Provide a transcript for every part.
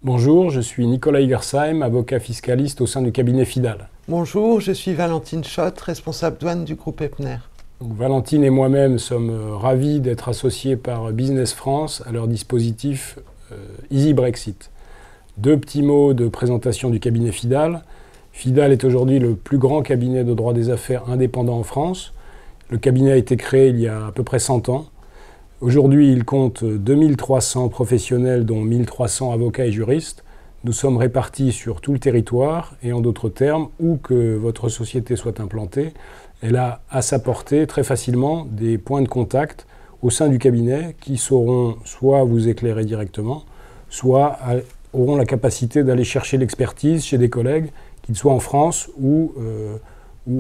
Bonjour, je suis Nicolas Igersheim, avocat fiscaliste au sein du cabinet Fidal. Bonjour, je suis Valentine Schott, responsable douane du groupe Epner. Valentine et moi-même sommes ravis d'être associés par Business France à leur dispositif Easy Brexit. Deux petits mots de présentation du cabinet Fidal. Fidal est aujourd'hui le plus grand cabinet de droit des affaires indépendant en France. Le cabinet a été créé il y a à peu près 100 ans. Aujourd'hui, il compte 2300 professionnels, dont 1300 avocats et juristes. Nous sommes répartis sur tout le territoire et en d'autres termes, où que votre société soit implantée, elle a à sa portée très facilement des points de contact au sein du cabinet qui sauront soit vous éclairer directement, soit auront la capacité d'aller chercher l'expertise chez des collègues, qu'ils soient en France ou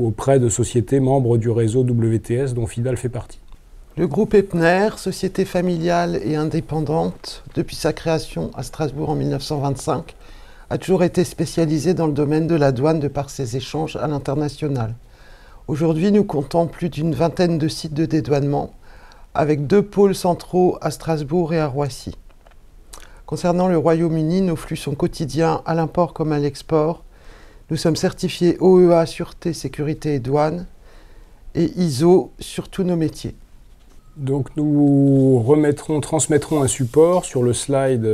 auprès de sociétés membres du réseau WTS dont Fidal fait partie. Le groupe Epner, société familiale et indépendante, depuis sa création à Strasbourg en 1925, a toujours été spécialisé dans le domaine de la douane de par ses échanges à l'international. Aujourd'hui, nous comptons plus d'une vingtaine de sites de dédouanement, avec 2 pôles centraux à Strasbourg et à Roissy. Concernant le Royaume-Uni, nos flux sont quotidiens à l'import comme à l'export. Nous sommes certifiés OEA, Sûreté, Sécurité et Douane, et ISO sur tous nos métiers. Donc nous transmettrons un support. Sur le slide,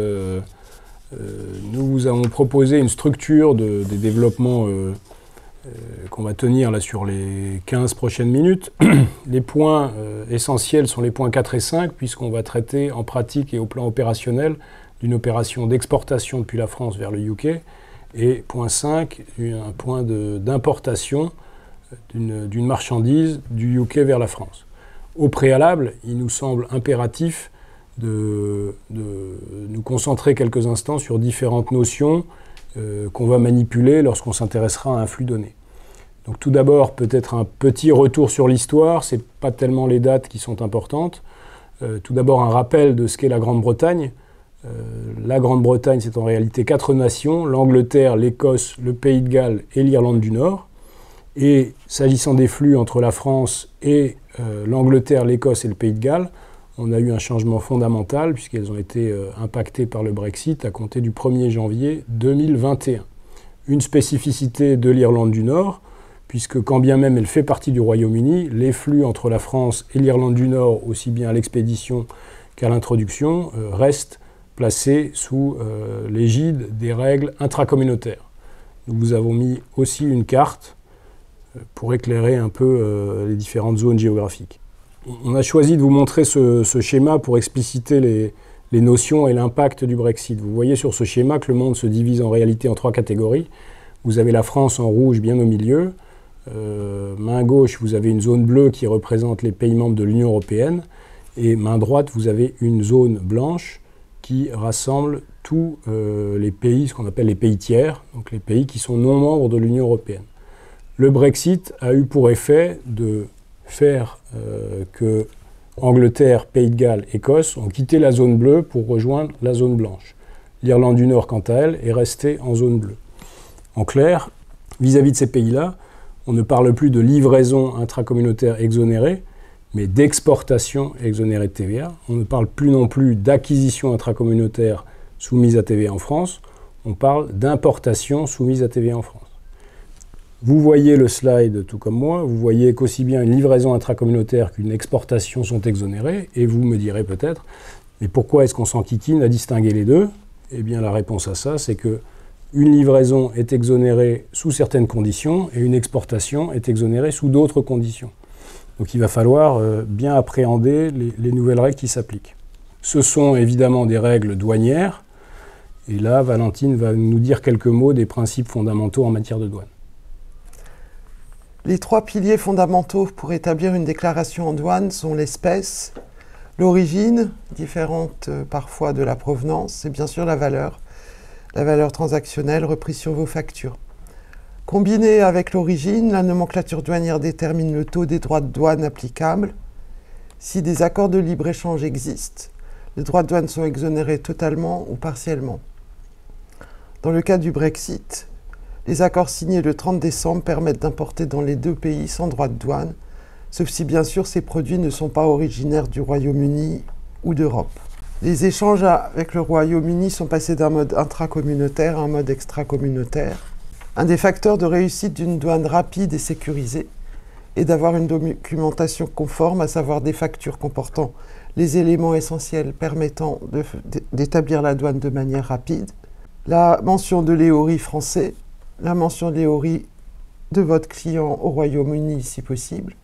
nous vous avons proposé une structure des développements qu'on va tenir là sur les 15 prochaines minutes. Les points essentiels sont les points 4 et 5, puisqu'on va traiter en pratique et au plan opérationnel d'une opération d'exportation depuis la France vers le UK. Et point 5, un point d'importation d'une marchandise du UK vers la France. Au préalable, il nous semble impératif de nous concentrer quelques instants sur différentes notions qu'on va manipuler lorsqu'on s'intéressera à un flux donné. Donc tout d'abord, peut-être un petit retour sur l'histoire, ce n'est pas tellement les dates qui sont importantes. Tout d'abord, un rappel de ce qu'est la Grande-Bretagne. La Grande-Bretagne, c'est en réalité 4 nations, l'Angleterre, l'Écosse, le Pays de Galles et l'Irlande du Nord. Et s'agissant des flux entre la France et l'Angleterre, l'Écosse et le Pays de Galles, on a eu un changement fondamental puisqu'elles ont été impactées par le Brexit à compter du 1er janvier 2021. Une spécificité de l'Irlande du Nord, puisque quand bien même elle fait partie du Royaume-Uni, les flux entre la France et l'Irlande du Nord, aussi bien à l'expédition qu'à l'introduction, restent placés sous l'égide des règles intracommunautaires. Nous vous avons mis aussi une carte pour éclairer un peu les différentes zones géographiques. On a choisi de vous montrer ce schéma pour expliciter les notions et l'impact du Brexit. Vous voyez sur ce schéma que le monde se divise en réalité en 3 catégories. Vous avez la France en rouge bien au milieu. Main gauche, vous avez une zone bleue qui représente les pays membres de l'Union européenne. Et main droite, vous avez une zone blanche qui rassemble tous les pays, ce qu'on appelle les pays tiers, donc les pays qui sont non membres de l'Union européenne. Le Brexit a eu pour effet de faire que Angleterre, Pays de Galles, Écosse ont quitté la zone bleue pour rejoindre la zone blanche. L'Irlande du Nord, quant à elle, est restée en zone bleue. En clair, vis-à-vis de ces pays-là, on ne parle plus de livraison intracommunautaire exonérée, mais d'exportation exonérée de TVA. On ne parle plus non plus d'acquisition intracommunautaire soumise à TVA en France, on parle d'importation soumise à TVA en France. Vous voyez le slide tout comme moi, vous voyez qu'aussi bien une livraison intracommunautaire qu'une exportation sont exonérées, et vous me direz peut-être, mais pourquoi est-ce qu'on s'enquiquine à distinguer les deux? Eh bien la réponse à ça, c'est que une livraison est exonérée sous certaines conditions, et une exportation est exonérée sous d'autres conditions. Donc il va falloir bien appréhender les nouvelles règles qui s'appliquent. Ce sont évidemment des règles douanières, et là Valentine va nous dire quelques mots des principes fondamentaux en matière de douane. Les 3 piliers fondamentaux pour établir une déclaration en douane sont l'espèce, l'origine, différente parfois de la provenance, et bien sûr la valeur transactionnelle reprise sur vos factures. Combinée avec l'origine, la nomenclature douanière détermine le taux des droits de douane applicables. Si des accords de libre-échange existent, les droits de douane sont exonérés totalement ou partiellement. Dans le cas du Brexit, les accords signés le 30 décembre permettent d'importer dans les 2 pays sans droit de douane, sauf si bien sûr ces produits ne sont pas originaires du Royaume-Uni ou d'Europe. Les échanges avec le Royaume-Uni sont passés d'un mode intracommunautaire à un mode extracommunautaire. Un des facteurs de réussite d'une douane rapide et sécurisée est d'avoir une documentation conforme, à savoir des factures comportant les éléments essentiels permettant d'établir la douane de manière rapide, la mention de l'EORI français, la mention de l'EORI de votre client au Royaume-Uni si possible,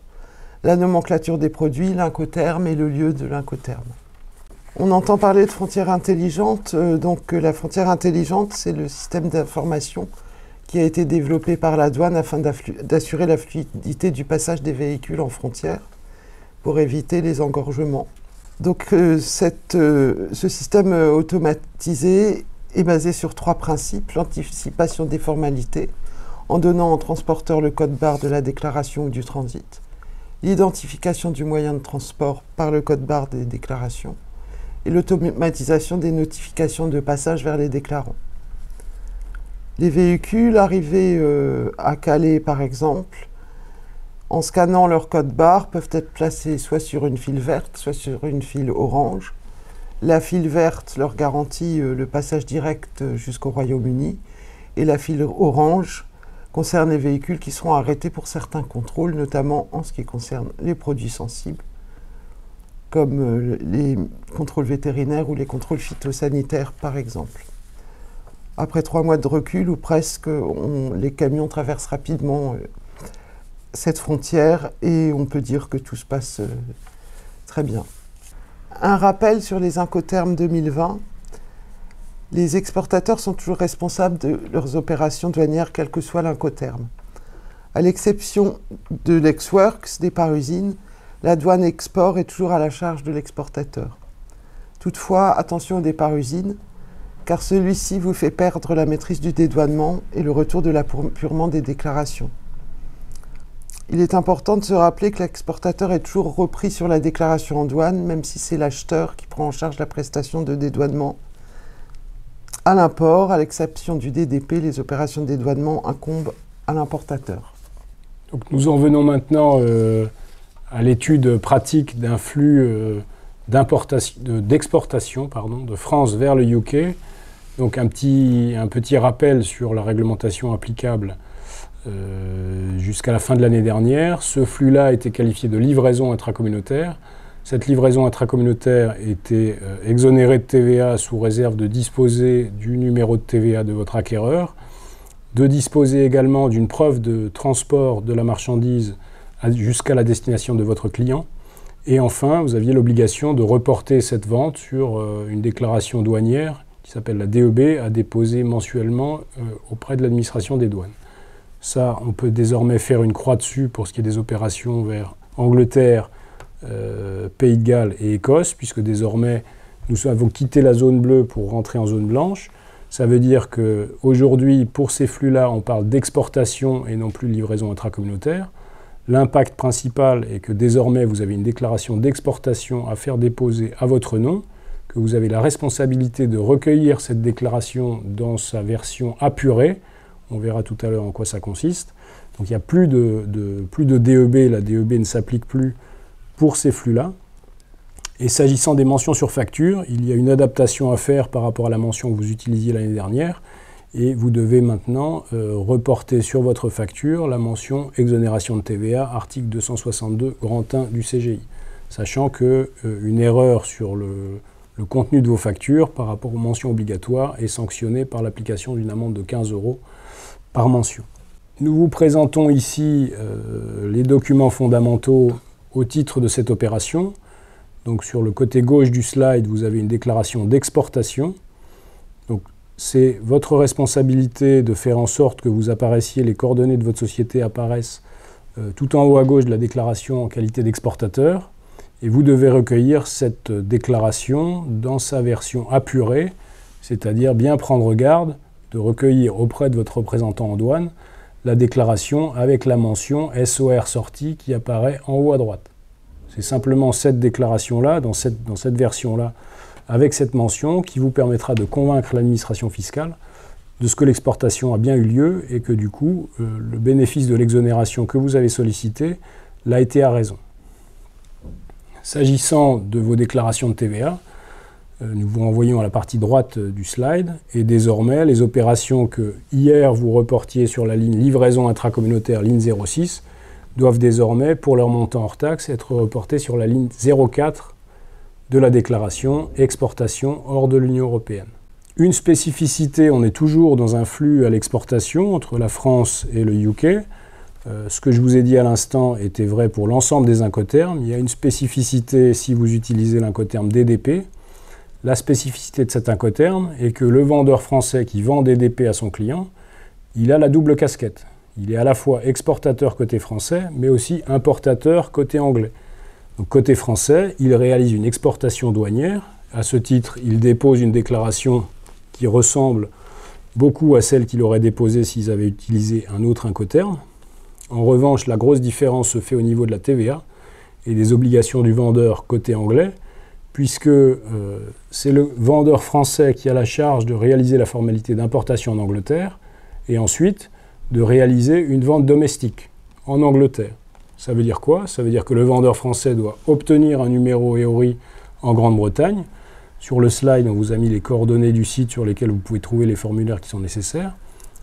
la nomenclature des produits, l'Incoterm et le lieu de l'Incoterm. On entend parler de frontières intelligentes, donc la frontière intelligente, c'est le système d'information qui a été développé par la douane afin d'assurer la fluidité du passage des véhicules en frontière pour éviter les engorgements. Donc ce système automatisé est basé sur 3 principes: l'anticipation des formalités, en donnant au transporteur le code-barre de la déclaration ou du transit, l'identification du moyen de transport par le code-barre des déclarations, et l'automatisation des notifications de passage vers les déclarants. Les véhicules arrivés à Calais, par exemple, en scannant leur code-barre, peuvent être placés soit sur une file verte, soit sur une file orange. La file verte leur garantit le passage direct jusqu'au Royaume-Uni, et la file orange concerne les véhicules qui seront arrêtés pour certains contrôles, notamment en ce qui concerne les produits sensibles, comme les contrôles vétérinaires ou les contrôles phytosanitaires, par exemple. Après 3 mois de recul, ou presque, les camions traversent rapidement cette frontière et on peut dire que tout se passe très bien. Un rappel sur les Incoterms 2020. Les exportateurs sont toujours responsables de leurs opérations douanières, quel que soit l'Incoterm. À l'exception de l'ex-works, des par-usines, la douane export est toujours à la charge de l'exportateur. Toutefois, attention au départ-usine, car celui-ci vous fait perdre la maîtrise du dédouanement et le retour de l'appurement des déclarations. Il est important de se rappeler que l'exportateur est toujours repris sur la déclaration en douane, même si c'est l'acheteur qui prend en charge la prestation de dédouanement. À l'import, à l'exception du DDP, les opérations de dédouanement incombent à l'importateur. Donc nous en venons maintenant à l'étude pratique d'un flux d'exportation de France vers le UK. Donc un petit rappel sur la réglementation applicable jusqu'à la fin de l'année dernière. Ce flux-là était qualifié de livraison intracommunautaire. Cette livraison intracommunautaire était exonérée de TVA sous réserve de disposer du numéro de TVA de votre acquéreur, de disposer également d'une preuve de transport de la marchandise jusqu'à la destination de votre client. Et enfin, vous aviez l'obligation de reporter cette vente sur une déclaration douanière qui s'appelle la DEB, à déposer mensuellement auprès de l'administration des douanes. Ça, on peut désormais faire une croix dessus pour ce qui est des opérations vers Angleterre, Pays de Galles et Écosse, puisque désormais nous avons quitté la zone bleue pour rentrer en zone blanche. Ça veut dire qu'aujourd'hui, pour ces flux-là, on parle d'exportation et non plus de livraison intracommunautaire. L'impact principal est que désormais, vous avez une déclaration d'exportation à faire déposer à votre nom, que vous avez la responsabilité de recueillir cette déclaration dans sa version apurée. On verra tout à l'heure en quoi ça consiste. Donc il n'y a plus de DEB, la DEB ne s'applique plus pour ces flux-là. Et s'agissant des mentions sur facture, il y a une adaptation à faire par rapport à la mention que vous utilisiez l'année dernière, et vous devez maintenant reporter sur votre facture la mention exonération de TVA, article 262 grand 1 du CGI, sachant qu'une erreur sur le contenu de vos factures par rapport aux mentions obligatoires est sanctionnée par l'application d'une amende de 15 € par mention. Nous vous présentons ici les documents fondamentaux au titre de cette opération. Donc sur le côté gauche du slide, vous avez une déclaration d'exportation. Donc c'est votre responsabilité de faire en sorte que vous apparaissiez, les coordonnées de votre société apparaissent tout en haut à gauche de la déclaration en qualité d'exportateur. Et vous devez recueillir cette déclaration dans sa version apurée, c'est-à-dire bien prendre garde de recueillir auprès de votre représentant en douane la déclaration avec la mention SOR sortie qui apparaît en haut à droite. C'est simplement cette déclaration-là, dans cette version-là, avec cette mention, qui vous permettra de convaincre l'administration fiscale de ce que l'exportation a bien eu lieu et que du coup, le bénéfice de l'exonération que vous avez sollicité l'a été à raison. S'agissant de vos déclarations de TVA, Nous vous renvoyons à la partie droite du slide. Et désormais, les opérations que hier vous reportiez sur la ligne livraison intracommunautaire, ligne 06, doivent désormais, pour leur montant hors taxe, être reportées sur la ligne 04 de la déclaration exportation hors de l'Union européenne. Une spécificité, on est toujours dans un flux à l'exportation entre la France et le UK. Ce que je vous ai dit à l'instant était vrai pour l'ensemble des incoterms. Il y a une spécificité si vous utilisez l'incoterme DDP. La spécificité de cet incoterme est que le vendeur français qui vend DDP à son client, il a la double casquette. Il est à la fois exportateur côté français, mais aussi importateur côté anglais. Donc, côté français, il réalise une exportation douanière. À ce titre, il dépose une déclaration qui ressemble beaucoup à celle qu'il aurait déposée s'ils avaient utilisé un autre incoterme. En revanche, la grosse différence se fait au niveau de la TVA et des obligations du vendeur côté anglais, puisque c'est le vendeur français qui a la charge de réaliser la formalité d'importation en Angleterre et ensuite de réaliser une vente domestique en Angleterre. Ça veut dire quoi? Ça veut dire que le vendeur français doit obtenir un numéro EORI en Grande-Bretagne. Sur le slide, on vous a mis les coordonnées du site sur lesquels vous pouvez trouver les formulaires qui sont nécessaires.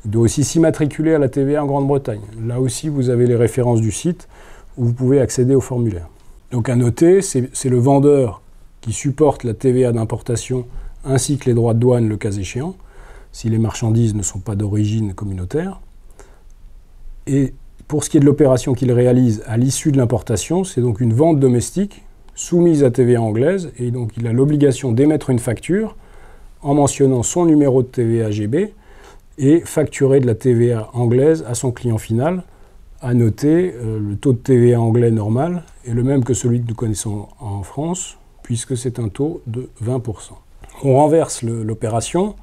Il doit aussi s'immatriculer à la TVA en Grande-Bretagne. Là aussi, vous avez les références du site où vous pouvez accéder au formulaire. Donc à noter, c'est le vendeur qui supporte la TVA d'importation ainsi que les droits de douane le cas échéant, si les marchandises ne sont pas d'origine communautaire. Et pour ce qui est de l'opération qu'il réalise à l'issue de l'importation, c'est donc une vente domestique soumise à TVA anglaise, et donc il a l'obligation d'émettre une facture en mentionnant son numéro de TVA GB et facturer de la TVA anglaise à son client final. À noter, le taux de TVA anglais normal est le même que celui que nous connaissons en France, puisque c'est un taux de 20%. On renverse l'opération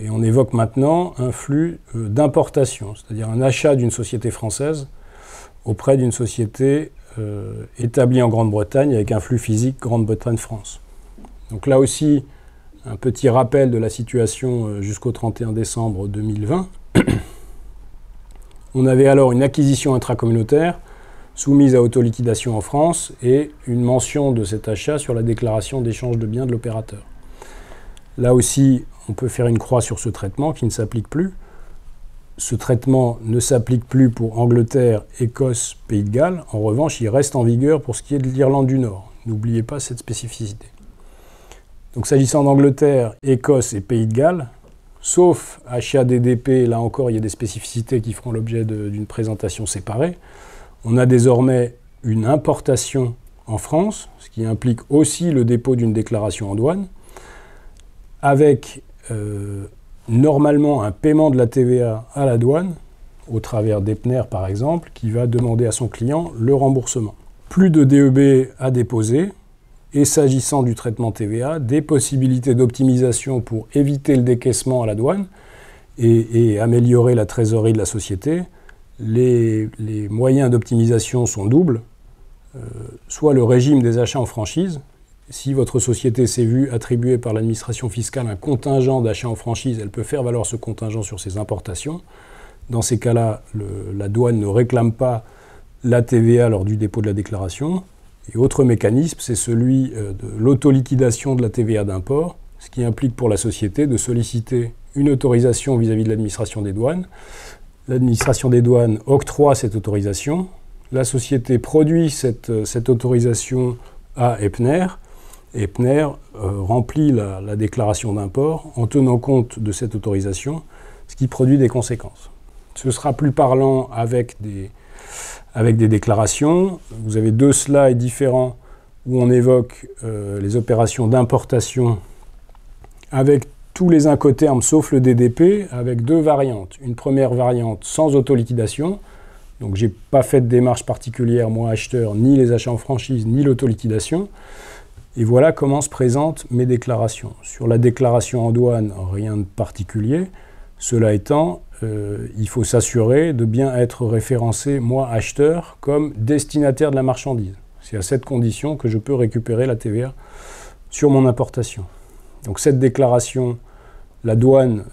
et on évoque maintenant un flux d'importation, c'est-à-dire un achat d'une société française auprès d'une société établie en Grande-Bretagne avec un flux physique Grande-Bretagne-France. Donc là aussi, un petit rappel de la situation jusqu'au 31 décembre 2020. On avait alors une acquisition intracommunautaire soumise à autoliquidation en France et une mention de cet achat sur la déclaration d'échange de biens de l'opérateur. Là aussi, on peut faire une croix sur ce traitement qui ne s'applique plus. Ce traitement ne s'applique plus pour Angleterre, Écosse, Pays de Galles. En revanche, il reste en vigueur pour ce qui est de l'Irlande du Nord. N'oubliez pas cette spécificité. Donc s'agissant d'Angleterre, Écosse et Pays de Galles, sauf achat DDP, là encore il y a des spécificités qui feront l'objet d'une présentation séparée, on a désormais une importation en France, ce qui implique aussi le dépôt d'une déclaration en douane, avec normalement un paiement de la TVA à la douane, au travers d'Epner par exemple, qui va demander à son client le remboursement. Plus de DEB à déposer, et s'agissant du traitement TVA, des possibilités d'optimisation pour éviter le décaissement à la douane et améliorer la trésorerie de la société. Les moyens d'optimisation sont doubles, soit le régime des achats en franchise. Si votre société s'est vue attribuer par l'administration fiscale un contingent d'achats en franchise, elle peut faire valoir ce contingent sur ses importations. Dans ces cas-là, la douane ne réclame pas la TVA lors du dépôt de la déclaration. Et autre mécanisme, c'est celui de l'autoliquidation de la TVA d'import, ce qui implique pour la société de solliciter une autorisation vis-à-vis de l'administration des douanes. L'administration des douanes octroie cette autorisation. La société produit cette autorisation à Epner. Epner remplit la déclaration d'import en tenant compte de cette autorisation, ce qui produit des conséquences. Ce sera plus parlant avec des déclarations. Vous avez deux slides différents où on évoque les opérations d'importation avec tous les incoterms sauf le DDP, avec deux variantes. Une première variante sans autoliquidation, donc j'ai pas fait de démarche particulière, moi acheteur, ni les achats en franchise, ni l'autoliquidation. Et voilà comment se présentent mes déclarations. Sur la déclaration en douane, rien de particulier. Cela étant, il faut s'assurer de bien être référencé, moi, acheteur, comme destinataire de la marchandise. C'est à cette condition que je peux récupérer la TVA sur mon importation. Donc cette déclaration, la douane,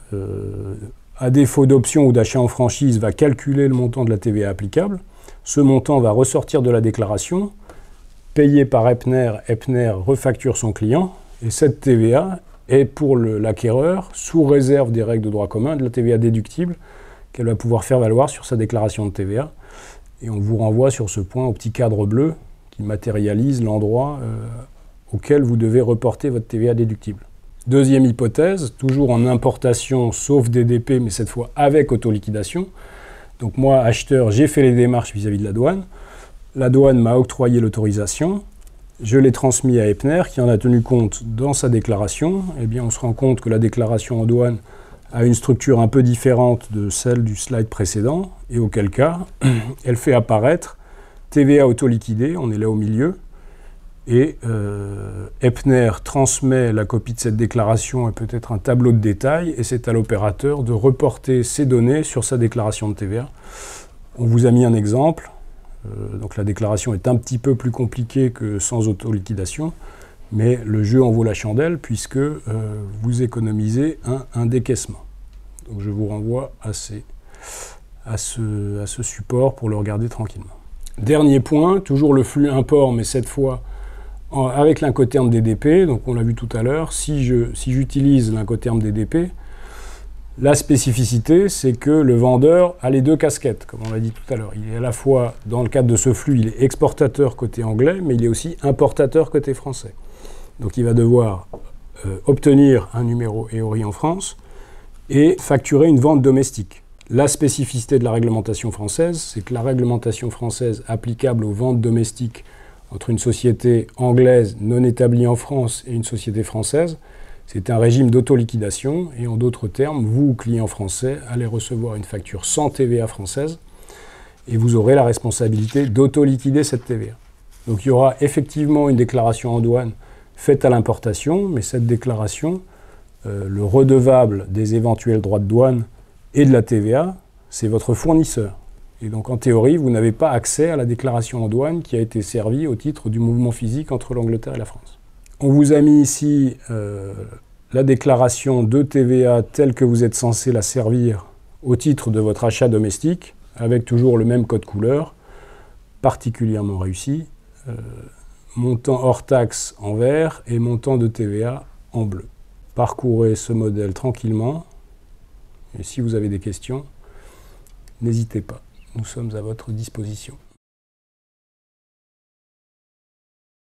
à défaut d'option ou d'achat en franchise, va calculer le montant de la TVA applicable. Ce montant va ressortir de la déclaration, payé par Epner. Epner refacture son client. Et cette TVA est pour l'acquéreur, sous réserve des règles de droit commun, de la TVA déductible qu'elle va pouvoir faire valoir sur sa déclaration de TVA. Et on vous renvoie sur ce point au petit cadre bleu qui matérialise l'endroit auquel vous devez reporter votre TVA déductible. Deuxième hypothèse, toujours en importation, sauf DDP, mais cette fois avec autoliquidation. Donc moi, acheteur, j'ai fait les démarches vis-à-vis de la douane. La douane m'a octroyé l'autorisation. Je l'ai transmis à Epner, qui en a tenu compte dans sa déclaration. Eh bien, on se rend compte que la déclaration en douane a une structure un peu différente de celle du slide précédent, et auquel cas, elle fait apparaître TVA autoliquidée, on est là au milieu, et Epner transmet la copie de cette déclaration et peut-être un tableau de détail, et c'est à l'opérateur de reporter ces données sur sa déclaration de TVA. On vous a mis un exemple, donc la déclaration est un petit peu plus compliquée que sans autoliquidation, mais le jeu en vaut la chandelle puisque vous économisez un décaissement. Donc je vous renvoie à ce support pour le regarder tranquillement. Dernier point, toujours le flux import, mais cette fois avec l'incoterm DDP, donc on l'a vu tout à l'heure, si j'utilise l'incoterm DDP, la spécificité, c'est que le vendeur a les deux casquettes, comme on l'a dit tout à l'heure. Il est à la fois, dans le cadre de ce flux, il est exportateur côté anglais, mais il est aussi importateur côté français. Donc il va devoir obtenir un numéro EORI en France et facturer une vente domestique. La spécificité de la réglementation française, c'est que la réglementation française applicable aux ventes domestiques entre une société anglaise non établie en France et une société française, c'est un régime d'autoliquidation et en d'autres termes, vous, client français, allez recevoir une facture sans TVA française et vous aurez la responsabilité d'autoliquider cette TVA. Donc il y aura effectivement une déclaration en douane faite à l'importation, mais cette déclaration, le redevable des éventuels droits de douane et de la TVA, c'est votre fournisseur. Et donc en théorie, vous n'avez pas accès à la déclaration en douane qui a été servie au titre du mouvement physique entre l'Angleterre et la France. On vous a mis ici la déclaration de TVA telle que vous êtes censé la servir au titre de votre achat domestique, avec toujours le même code couleur, particulièrement réussi, montant hors taxe en vert et montant de TVA en bleu. Parcourez ce modèle tranquillement, et si vous avez des questions, n'hésitez pas, nous sommes à votre disposition.